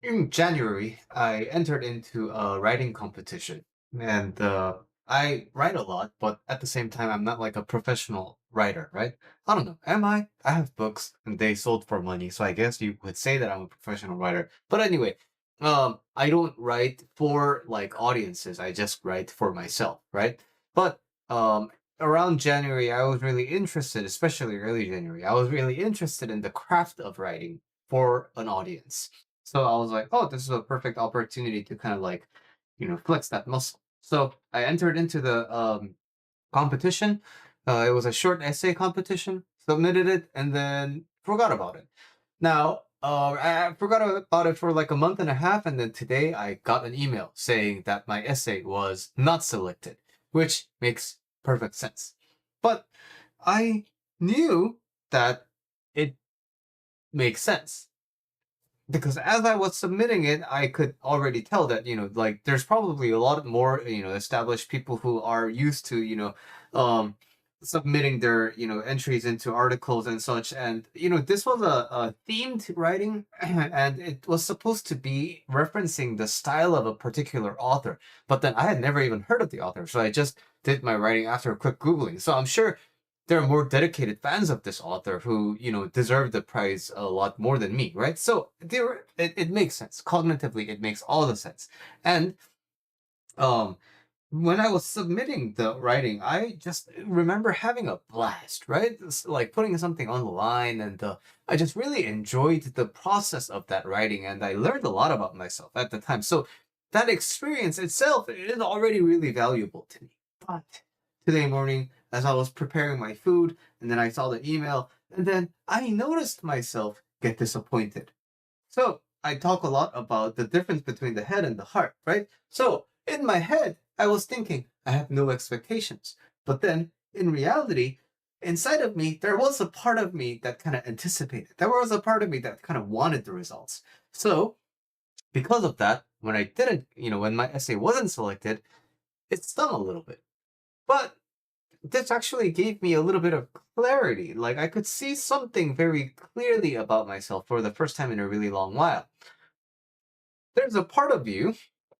In January, I entered into a writing competition, and I write a lot, but at the same time, I'm not like a professional writer, right? I don't know. Am I? I have books, and they sold for money, so I guess you could say that I'm a professional writer. But anyway, I don't write for like audiences. I just write for myself, right? But around January, I was really interested, especially early January. I was really interested in the craft of writing for an audience. So I was like, oh, this is a perfect opportunity to kind of like, flex that muscle. So I entered into the competition. It was a short essay competition, submitted it, and then forgot about it. Now, I forgot about it for like a month and a half, and then today I got an email saying that my essay was not selected, which makes perfect sense. But I knew that it makes sense because as I was submitting it, I could already tell that, like there's probably a lot more, established people who are used to, submitting their, entries into articles and such. And, this was a themed writing and it was supposed to be referencing the style of a particular author. But then I had never even heard of the author. So I just did my writing after a quick Googling. So I'm sure there are more dedicated fans of this author who deserve the prize a lot more than me, right? So it makes sense cognitively. It makes all the sense. And um when I was submitting the writing, I just remember having a blast, right? Like putting something on the line, and I just really enjoyed the process of that writing, and I learned a lot about myself at the time. So that experience itself is already really valuable to me. But today morning, as I was preparing my food, and then I saw the email, and then I noticed myself get disappointed. So I talk a lot about the difference between the head and the heart, right? So in my head, I was thinking I have no expectations. But then in reality, inside of me, there was a part of me that kind of anticipated. There was a part of me that kind of wanted the results. So because of that, when I didn't, when my essay wasn't selected, it stung a little bit. But this actually gave me a little bit of clarity. Like I could see something very clearly about myself for the first time in a really long while. There's a part of you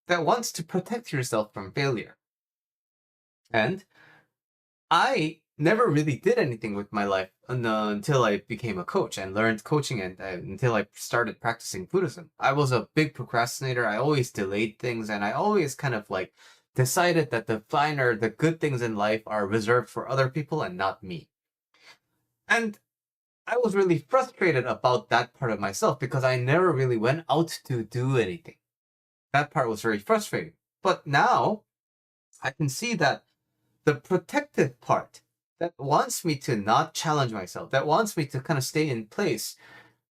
that wants to protect yourself from failure. And I never really did anything with my life until I became a coach and learned coaching and until I started practicing Buddhism. I was a big procrastinator. I always delayed things and I always kind of like decided that the good things in life are reserved for other people and not me. And I was really frustrated about that part of myself because I never really went out to do anything. That part was very frustrating. But now I can see that the protective part that wants me to not challenge myself, that wants me to kind of stay in place,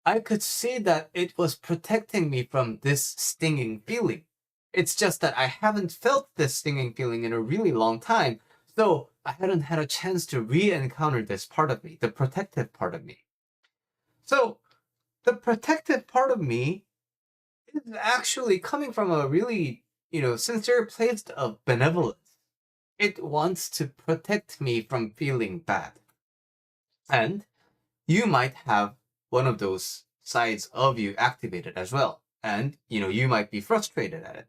I could see that it was protecting me from this stinging feeling. It's just that I haven't felt this stinging feeling in a really long time. So I hadn't had a chance to re encounter this part of me, the protective part of me. So the protective part of me is actually coming from a really, sincere place of benevolence. It wants to protect me from feeling bad. And you might have one of those sides of you activated as well. And, you might be frustrated at it.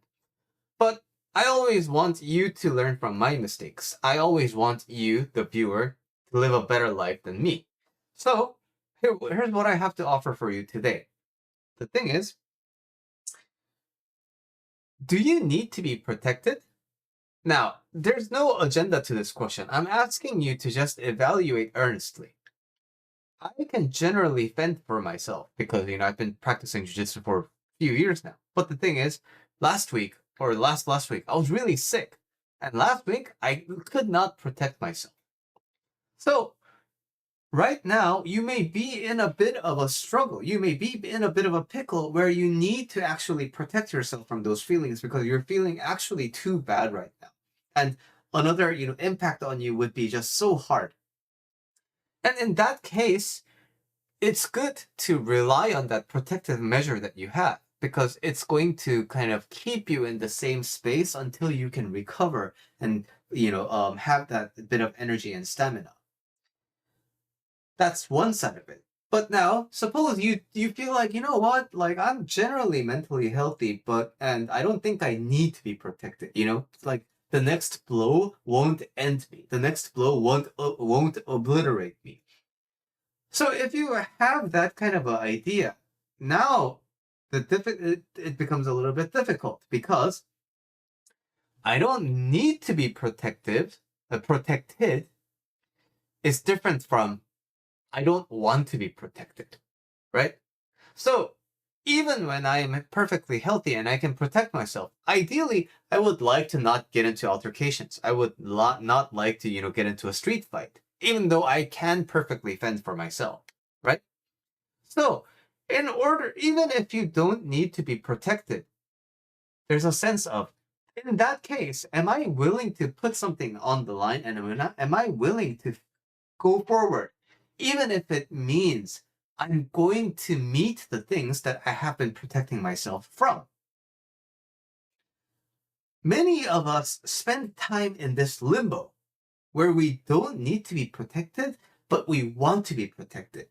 But I always want you to learn from my mistakes. I always want you, the viewer, to live a better life than me. So here's what I have to offer for you today. The thing is, do you need to be protected? Now, there's no agenda to this question. I'm asking you to just evaluate earnestly. I can generally fend for myself because, I've been practicing jiu-jitsu for a few years now. But the thing is, last week or last week, I was really sick. And last week, I could not protect myself. So right now, you may be in a bit of a struggle. You may be in a bit of a pickle where you need to actually protect yourself from those feelings because you're feeling actually too bad right now. And another, impact on you would be just so hard. And in that case, it's good to rely on that protective measure that you have because it's going to kind of keep you in the same space until you can recover and have that bit of energy and stamina. That's one side of it. But now, suppose you feel like, you know what, like I'm generally mentally healthy, and I don't think I need to be protected. Like the next blow won't end me. The next blow won't obliterate me. So if you have that kind of an idea, now it becomes a little bit difficult because I don't need to be protected is different from I don't want to be protected, right? So even when I am perfectly healthy and I can protect myself, ideally, I would like to not get into altercations. I would not like to, get into a street fight, even though I can perfectly fend for myself, right? So, even if you don't need to be protected, there's a sense of, in that case, am I willing to put something on the line and am I willing to go forward, even if it means I'm going to meet the things that I have been protecting myself from? Many of us spend time in this limbo where we don't need to be protected, but we want to be protected.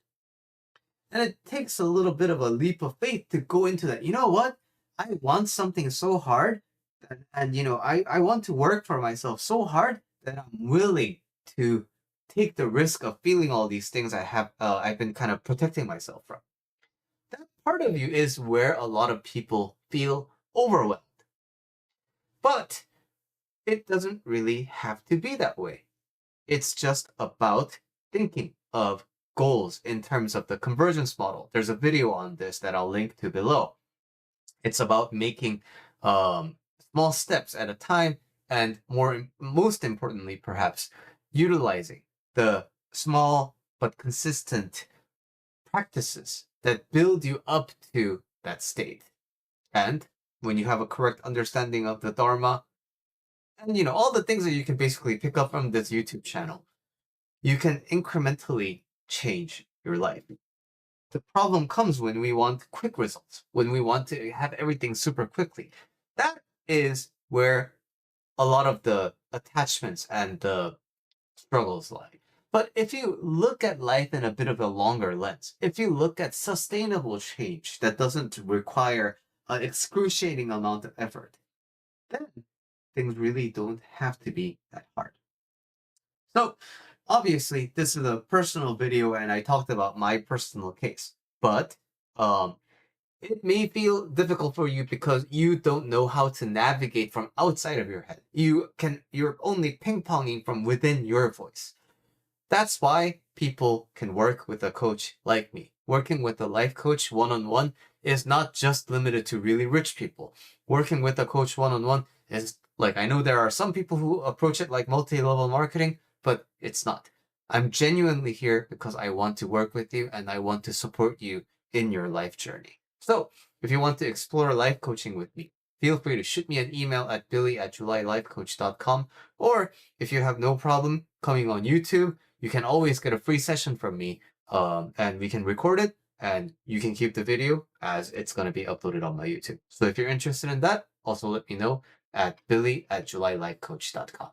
And it takes a little bit of a leap of faith to go into that. You know what? I want something so hard, I want to work for myself so hard that I'm willing to take the risk of feeling all these things I've been kind of protecting myself from. That part of you is where a lot of people feel overwhelmed. But it doesn't really have to be that way. It's just about thinking of goals in terms of the convergence model. There's a video on this that I'll link to below. It's about making small steps at a time, and most importantly, perhaps, utilizing the small but consistent practices that build you up to that state. And when you have a correct understanding of the Dharma, and all the things that you can basically pick up from this YouTube channel, you can incrementally change your life. The problem comes when we want quick results, when we want to have everything super quickly. That is where a lot of the attachments and the struggles lie. But if you look at life in a bit of a longer lens, if you look at sustainable change that doesn't require an excruciating amount of effort, then things really don't have to be that hard. So obviously, this is a personal video and I talked about my personal case, but it may feel difficult for you because you don't know how to navigate from outside of your head. You're only ping-ponging from within your voice. That's why people can work with a coach like me. Working with a life coach one-on-one is not just limited to really rich people. Working with a coach one-on-one is like, I know there are some people who approach it like multi-level marketing, but it's not. I'm genuinely here because I want to work with you and I want to support you in your life journey. So if you want to explore life coaching with me, feel free to shoot me an email at billy@julylifecoach.com. Or if you have no problem coming on YouTube, you can always get a free session from me, and we can record it and you can keep the video as it's going to be uploaded on my YouTube. So if you're interested in that, also let me know at billy@julylifecoach.com.